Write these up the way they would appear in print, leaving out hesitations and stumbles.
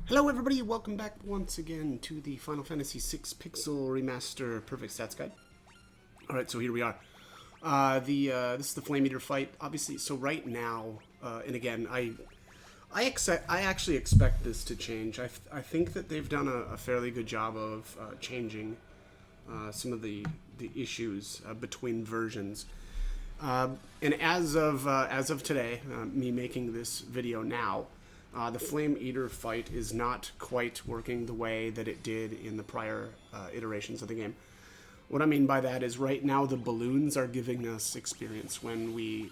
Hello everybody, welcome back once again to the Final Fantasy VI Pixel Remaster Perfect Stats Guide. Alright, so here we are. This is the Flame Eater fight, obviously. So right now, and again, I actually expect this to change. I think that they've done a fairly good job of changing some of the issues between versions. And as of today, me making this video now, the Flame Eater fight is not quite working the way that it did in the prior iterations of the game. What I mean by that is right now the balloons are giving us experience when we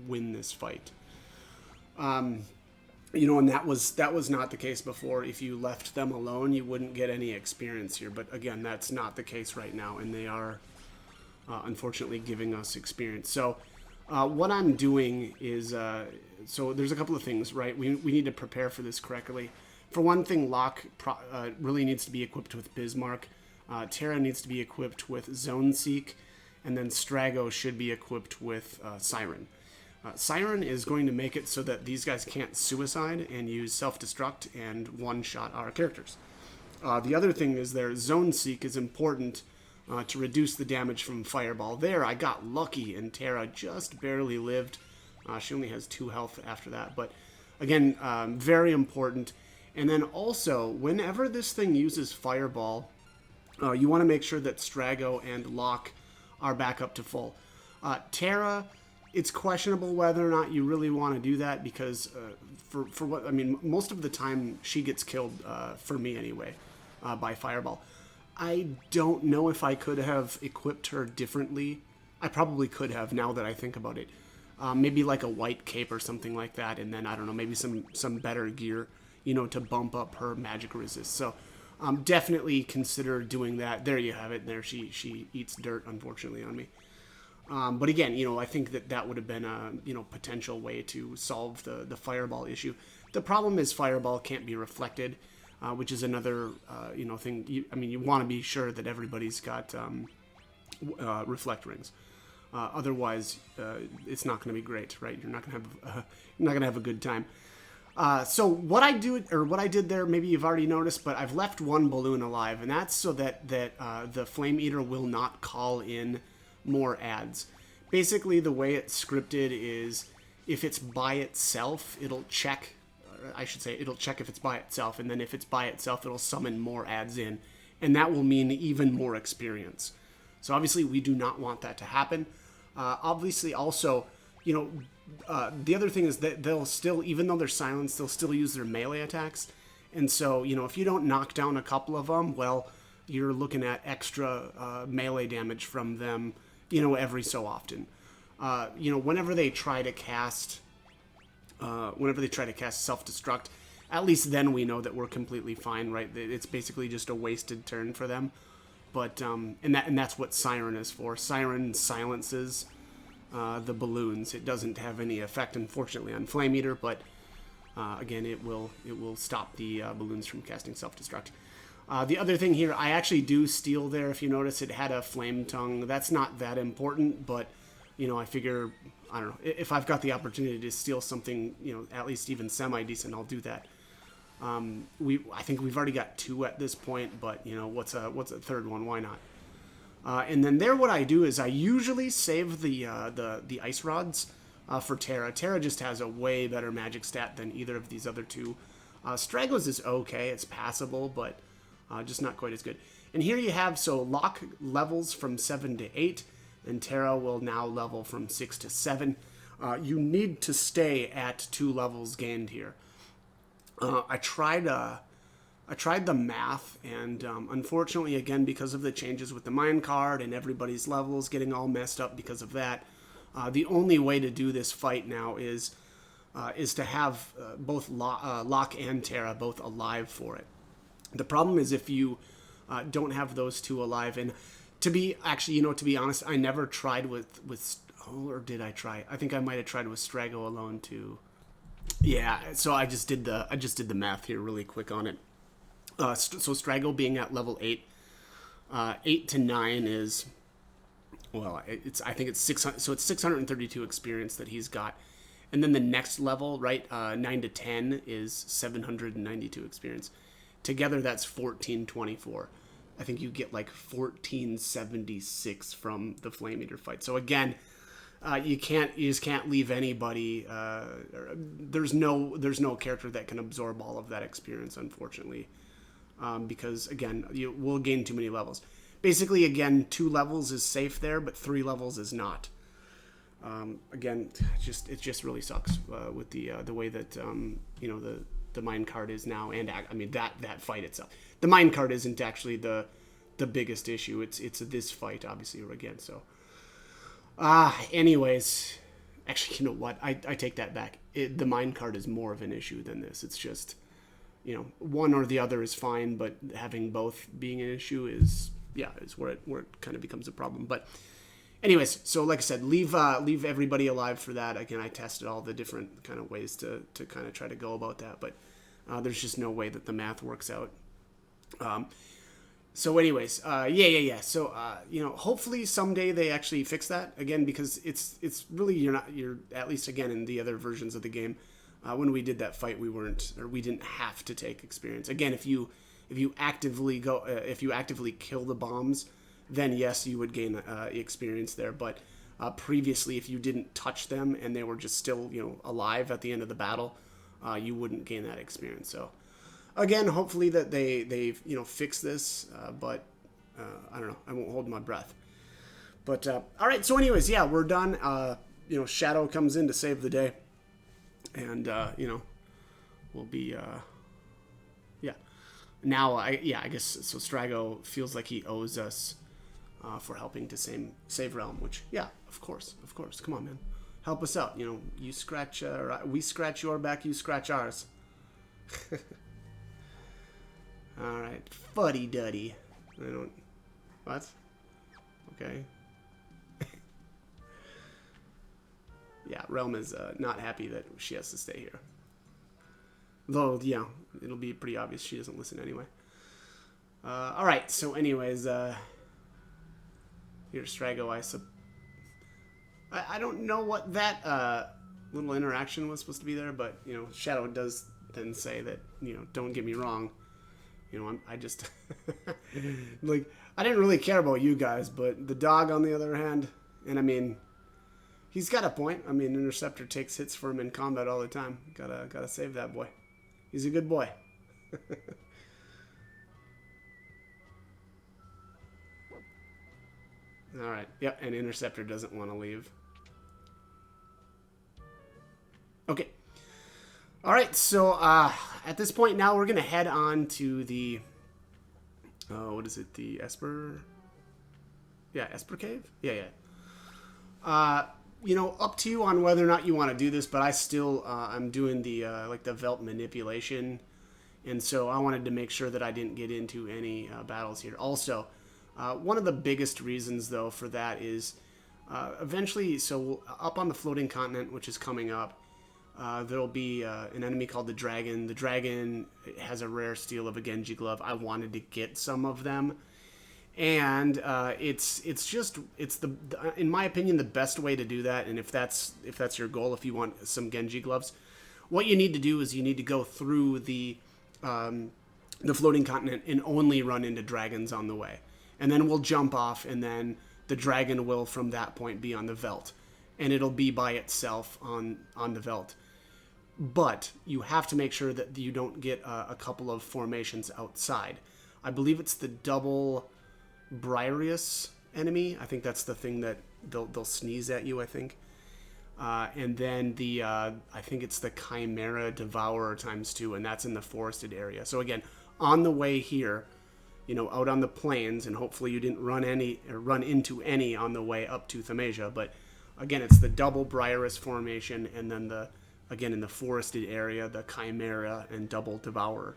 win this fight. And that was not the case before. If you left them alone, you wouldn't get any experience here. But again, that's not the case right now, and they are unfortunately giving us experience. So what I'm doing is, so there's a couple of things, right? We need to prepare for this correctly. For one thing, Locke really needs to be equipped with Bismarck. Terra needs to be equipped with Zone Seek, and then Strago should be equipped with Siren. Siren is going to make it so that these guys can't suicide and use self-destruct and one-shot our characters. The other thing is their Zone Seek is important to reduce the damage from Fireball. There, I got lucky, and Terra just barely lived. She only has 2 health after that. But again, very important. And then also, whenever this thing uses Fireball, you want to make sure that Strago and Locke are back up to full. Terra, it's questionable whether or not you really want to do that because for what I mean, most of the time she gets killed, for me anyway, by Fireball. I don't know if I could have equipped her differently. I probably could have, now that I think about it. Maybe like a white cape or something like that, and then, I don't know, maybe some better gear, to bump up her magic resist. So definitely consider doing that. There you have it. There she eats dirt, unfortunately, on me. But again, I think that would have been a potential way to solve the Fireball issue. The problem is Fireball can't be reflected, which is another thing. You want to be sure that everybody's got reflect rings. Otherwise, it's not going to be great, right? You're not going to have a good time. So what I did there, maybe you've already noticed, but I've left one balloon alive, and that's so that the Flame Eater will not call in more adds. Basically, the way it's scripted is if it's by itself, it'll check. I should say it'll check if it's by itself, and then if it's by itself, it'll summon more adds in, and that will mean even more experience. So obviously, we do not want that to happen. Obviously, also, the other thing is that they'll still, even though they're silenced, they'll still use their melee attacks. And so, if you don't knock down a couple of them, well, you're looking at extra melee damage from them, every so often. Whenever they try to cast self-destruct, at least then we know that we're completely fine, right? It's basically just a wasted turn for them. But and that's what Siren is for. Siren silences the balloons. It doesn't have any effect, unfortunately, on Flame Eater, but again, it will stop the balloons from casting self-destruct. The other thing here, I actually do steal there. If you notice, it had a flame tongue. That's not that important, but I figure, I don't know, if I've got the opportunity to steal something, at least even semi-decent, I'll do that. I think we've already got 2 at this point, but what's a third one? Why not? And then there, what I do is I usually save the ice rods for Terra. Terra just has a way better magic stat than either of these other 2. Strago's is okay; it's passable, but just not quite as good. And here you have, so Locke levels from 7 to 8, and Terra will now level from 6 to 7. You need to stay at 2 levels gained here. I tried the math, and unfortunately, again, because of the changes with the mine card and everybody's levels getting all messed up because of that, the only way to do this fight now is to have both Locke and Terra both alive for it. The problem is if you don't have those 2 alive, and to be honest, I never tried with or did I try? I think I might have tried with Strago alone too. Yeah, so I just did the math here really quick on it. So Strago being at level 8, 8 to 9 is, well, I think it's 600. So it's 632 experience that he's got, And then the next level, right, 9 to 10 is 792 experience. Together, that's 1424. I think you get like 1476 from the Flame Eater fight. So again, you just can't leave anybody. There's no character that can absorb all of that experience, unfortunately, because again, you will gain too many levels. Basically, again, 2 levels is safe there, but 3 levels is not. Again, it just really sucks with the way that the mine card is now, and I mean that fight itself. The mine card isn't actually the biggest issue. It's this fight, obviously, again. So, anyways, actually, you know what? I take that back. The mine card is more of an issue than this. It's just, one or the other is fine, but having both being an issue is where it kind of becomes a problem. But anyways, so like I said, leave everybody alive for that. Again, I tested all the different kind of ways to kind of try to go about that, but there's just no way that the math works out. So anyways, So, hopefully someday they actually fix that again, because it's really, you're at least again in the other versions of the game, when we did that fight, we didn't have to take experience. Again, if you actively kill the bombs, then yes, you would gain experience there. But previously, if you didn't touch them and they were just still, alive at the end of the battle, you wouldn't gain that experience. So again, hopefully that they fix this, but I don't know. I won't hold my breath. But all right. So anyways, yeah, we're done. Shadow comes in to save the day, and we'll be now. I guess so. Strago feels like he owes us for helping to save Realm, which of course. Come on, man, help us out. You scratch, we scratch your back, you scratch ours. All right, fuddy duddy. What? Okay. Yeah, Realm is not happy that she has to stay here. Though, it'll be pretty obvious she doesn't listen anyway. All right, so anyways, here's Strago. I don't know what that little interaction was supposed to be there, but, Shadow does then say that, don't get me wrong. I just, I didn't really care about you guys, but the dog, on the other hand, and I mean, he's got a point. I mean, Interceptor takes hits for him in combat all the time. Gotta save that boy. He's a good boy. All right. Yep, and Interceptor doesn't want to leave. Okay. All right, so at this point now we're going to head on to the, what is it, the Esper? Yeah, Esper Cave? Yeah. Up to you on whether or not you want to do this, but I still, I'm doing the, the Velt manipulation, and so I wanted to make sure that I didn't get into any battles here. Also, one of the biggest reasons, though, for that is eventually, so up on the floating continent, which is coming up, there'll be an enemy called the Dragon. The Dragon has a rare steel of a Genji glove. I wanted to get some of them, and it's the in my opinion the best way to do that. And if that's your goal, if you want some Genji gloves, what you need to do is you need to go through the floating continent and only run into dragons on the way, and then we'll jump off, and then the Dragon will from that point be on the Velt, and it'll be by itself on the Velt. But you have to make sure that you don't get a couple of formations outside. I believe it's the double Briareus enemy. I think that's the thing that they'll sneeze at you, I think. And then the I think it's the Chimera Devourer ×2, and that's in the forested area. So again, on the way here, out on the plains, and hopefully you didn't run into any on the way up to Themasia, but again, it's the double Briareus formation, and then again in the forested area, the Chimera and double Devourer.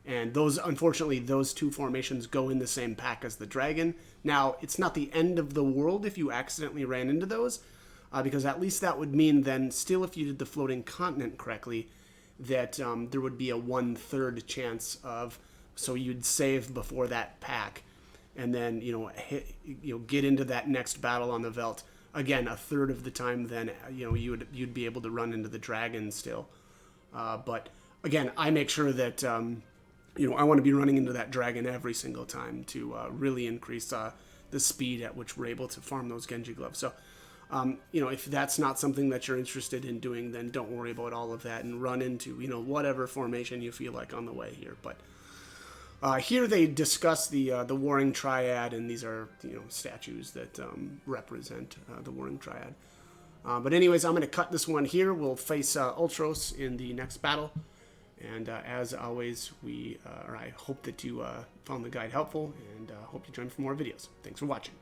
And unfortunately, those two formations go in the same pack as the Dragon. Now, it's not the end of the world if you accidentally ran into those, because at least that would mean then, still if you did the floating continent correctly, that there would be a 1/3 chance of, so you'd save before that pack, and then, get into that next battle on the Velt again, a third of the time, then you'd be able to run into the dragon still. But again, I make sure that I want to be running into that dragon every single time to really increase the speed at which we're able to farm those Genji gloves. So, if that's not something that you're interested in doing, then don't worry about all of that and run into whatever formation you feel like on the way here. But here they discuss the Warring Triad, and these are statues that represent the Warring Triad. But anyways, I'm going to cut this one here. We'll face Ultros in the next battle. And as always, I hope that you found the guide helpful, and hope you join for more videos. Thanks for watching.